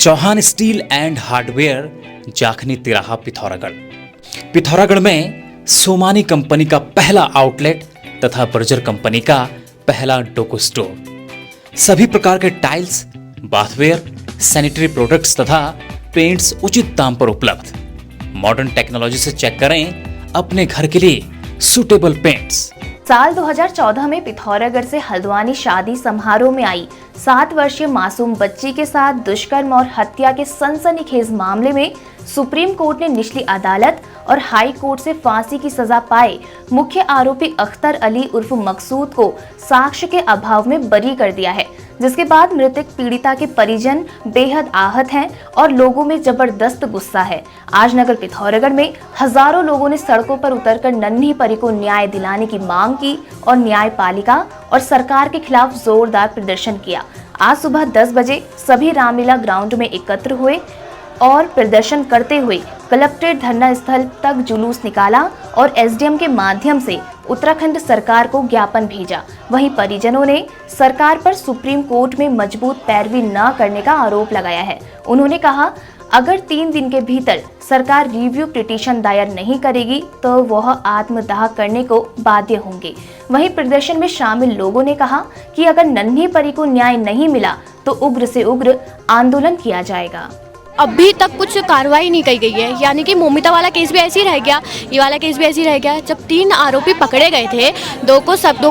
Chauhan steel and hardware, Jakhni तिराहा, पिथौरागढ़। पिथौरागढ़ में Somani company का पहला आउटलेट तथा बर्जर कंपनी का पहला डोको स्टोर। सभी प्रकार के टाइल्स, बाथवेयर, सैनिटरी प्रोडक्ट्स तथा पेंट्स उचित दाम पर उपलब्ध। मॉडर्न टेक्नोलॉजी से चेक करें अपने घर के लिए सुटेबल पेंट्स। साल 2014 में पिथौरागढ़ से हल्द्वानी शादी समारोह में आई 7 वर्षीय मासूम बच्ची के साथ दुष्कर्म और हत्या के सनसनीखेज मामले में सुप्रीम कोर्ट ने निचली अदालत और हाई कोर्ट से फांसी की सजा पाए मुख्य आरोपी अख्तर अली उर्फ मकसूद को साक्ष्य के अभाव में बरी कर दिया है, जिसके बाद मृतक पीड़िता के परिजन बेहद आहत हैं और लोगों में जबरदस्त गुस्सा है। आज नगर पिथौरागढ़ में हजारों लोगों ने सड़कों पर उतरकर नन्ही परी को न्याय दिलाने की मांग की और न्यायपालिका और सरकार के खिलाफ जोरदार प्रदर्शन किया। आज सुबह 10 बजे सभी रामलीला ग्राउंड में एकत्र हुए और प्रदर्शन करते हुए कलेक्ट्रेट धरना स्थल तक जुलूस निकाला और एसडीएम के माध्यम से उत्तराखंड सरकार को ज्ञापन भेजा। वहीं परिजनों ने सरकार पर सुप्रीम कोर्ट में मजबूत पैरवी न करने का आरोप लगाया है। उन्होंने कहा, अगर 3 दिन के भीतर सरकार रिव्यू पिटीशन दायर नहीं करेगी तो वह आत्मदाह करने को बाध्य होंगे। वहीं प्रदर्शन में शामिल लोगों ने कहा कि अगर नन्ही परी को न्याय नहीं मिला तो उग्र से उग्र आंदोलन किया जाएगा। अभी तक कुछ कार्रवाई नहीं की गई है, यानी कि मोमिता वाला केस भी ऐसे ही रह गया, ये वाला केस भी ऐसे ही रह गया। जब 3 आरोपी पकड़े गए थे, 2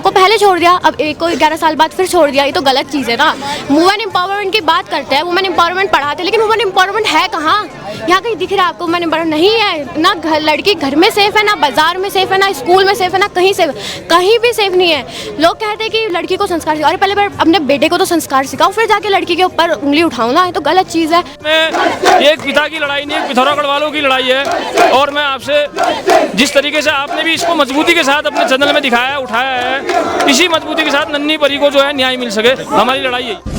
को पहले छोड़ दिया, अब एक को 11 साल बाद फिर छोड़ दिया। ये तो गलत चीज़ है ना। वुमेन एम्पावरमेंट की बात करते हैं, वुमेन एम्पावरमेंट पढ़ाते, लेकिन वुमेन एम्पावरमेंट है कहाँ? यहाँ कहीं दिख रहा है आपको? वुमेन एम्पावरमेंट नहीं है ना। लड़की घर में सेफ है, ना बाजार में सेफ है, ना स्कूल में सेफ है, ना कहीं सेफ, कहीं भी सेफ नहीं है। लोग कहते हैं कि लड़की को संस्कार सिखाओ। अरे पहले अपने बेटे को तो संस्कार सिखाओ, फिर जाके लड़की के ऊपर उंगली उठाओ ना। ये तो गलत चीज़ है। ये एक पिता की लड़ाई नहीं, एक पिथौरागढ़ वालों की लड़ाई है। और मैं आपसे, जिस तरीके से आपने भी इसको मजबूती के साथ अपने चैनल में दिखाया, उठाया है, इसी मजबूती के साथ नन्ही परी को जो है न्याय मिल सके, हमारी लड़ाई है।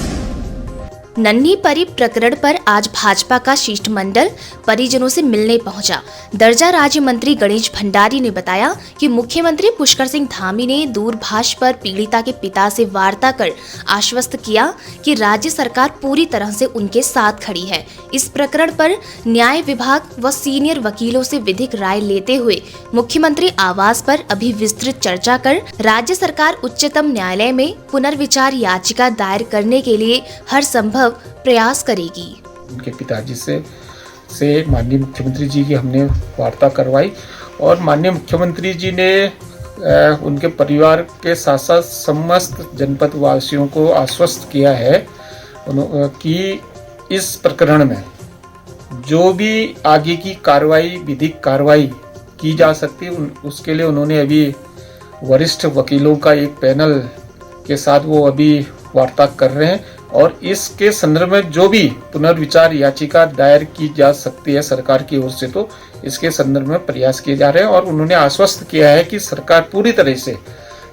नन्ही परी प्रकरण पर आज भाजपा का शिष्टमंडल परिजनों से मिलने पहुंचा। दर्जा राज्य मंत्री गणेश भंडारी ने बताया कि मुख्यमंत्री पुष्कर सिंह धामी ने दूरभाष पर पीड़िता के पिता से वार्ता कर आश्वस्त किया कि राज्य सरकार पूरी तरह से उनके साथ खड़ी है। इस प्रकरण पर न्याय विभाग व सीनियर वकीलों से विधिक राय लेते हुए मुख्यमंत्री आवास पर अभी विस्तृत चर्चा कर राज्य सरकार उच्चतम न्यायालय में पुनर्विचार याचिका दायर करने के लिए हर संभव प्रयास करेगी। उनके पिताजी से माननीय मुख्यमंत्री जी की हमने वार्ता करवाई और माननीय मुख्यमंत्री जी ने उनके परिवार के साथ साथ समस्त जनपद वासियों को आश्वस्त किया है कि इस प्रकरण में जो भी आगे की कार्रवाई, विधिक कार्रवाई की जा सकती है, उसके लिए उन्होंने अभी वरिष्ठ वकीलों का एक पैनल के साथ वो अभी वार्ता कर रहे हैं और इसके संदर्भ में जो भी पुनर्विचार याचिका दायर की जा सकती है सरकार की ओर से, तो इसके संदर्भ में प्रयास किए जा रहे हैं। और उन्होंने आश्वस्त किया है कि सरकार पूरी तरह से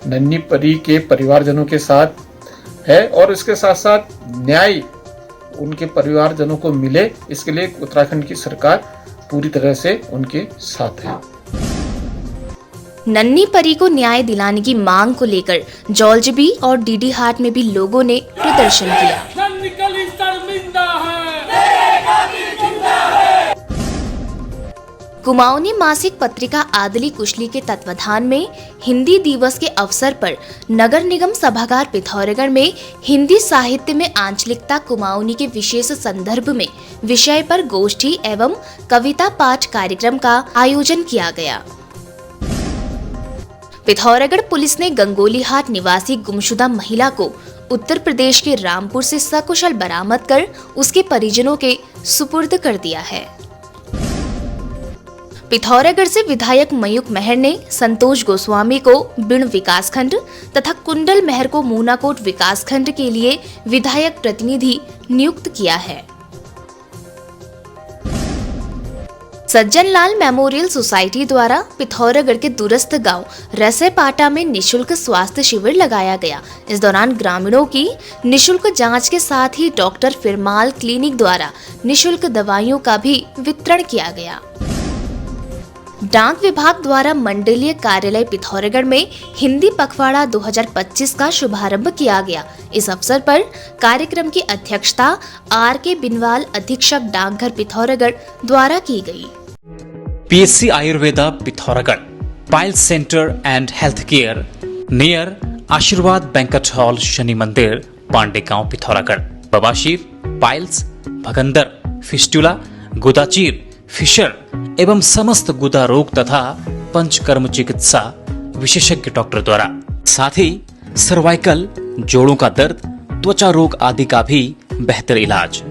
नन्ही परी के परिवारजनों के साथ है और इसके साथ साथ न्याय उनके परिवारजनों को मिले, इसके लिए उत्तराखंड की सरकार पूरी तरह से उनके साथ है। नन्ही परी को न्याय दिलाने की मांग को लेकर जौलजबी और डीडी हाट में भी लोगों ने प्रदर्शन किया। कुमाऊनी मासिक पत्रिका आदली कुशली के तत्वाधान में हिंदी दिवस के अवसर पर नगर निगम सभागार पिथौरागढ़ में हिंदी साहित्य में आंचलिकता कुमाऊनी के विशेष संदर्भ में विषय पर गोष्ठी एवं कविता पाठ कार्यक्रम का आयोजन किया गया। पिथौरागढ़ पुलिस ने गंगोली हाट निवासी गुमशुदा महिला को उत्तर प्रदेश के रामपुर से सकुशल बरामद कर उसके परिजनों के सुपुर्द कर दिया है। पिथौरागढ़ से विधायक मयूख मेहर ने संतोष गोस्वामी को बिण विकासखंड तथा कुंडल मेहर को मूनाकोट विकासखंड के लिए विधायक प्रतिनिधि नियुक्त किया है। सज्जन लाल मेमोरियल सोसाइटी द्वारा पिथौरागढ़ के दूरस्थ गांव रसेपाटा में निशुल्क स्वास्थ्य शिविर लगाया गया। इस दौरान ग्रामीणों की निशुल्क जांच के साथ ही डॉक्टर फिरमाल क्लिनिक द्वारा निशुल्क दवाइयों का भी वितरण किया गया। डाक विभाग द्वारा मंडलीय कार्यालय पिथौरागढ़ में हिंदी पखवाड़ा 2025 का शुभारंभ किया गया। इस अवसर पर कार्यक्रम की अध्यक्षता R.K. बिनवाल अधीक्षक डाकघर पिथौरागढ़ द्वारा की गई। PSC Ayurveda Pithoragarh, piles centre and health care near आशीर्वाद बैंक्वेट हॉल, शनि मंदिर, पांडे गांव, पिथौरागढ़। बवासीर, पाइल्स, भगंदर, फिस्टुला, गुदाचीर, फिशर एवं समस्त गुदा रोग तथा पंचकर्म चिकित्सा विशेषज्ञ डॉक्टर द्वारा, साथ ही सर्वाइकल, जोड़ों का दर्द, त्वचा रोग आदि का भी बेहतर इलाज।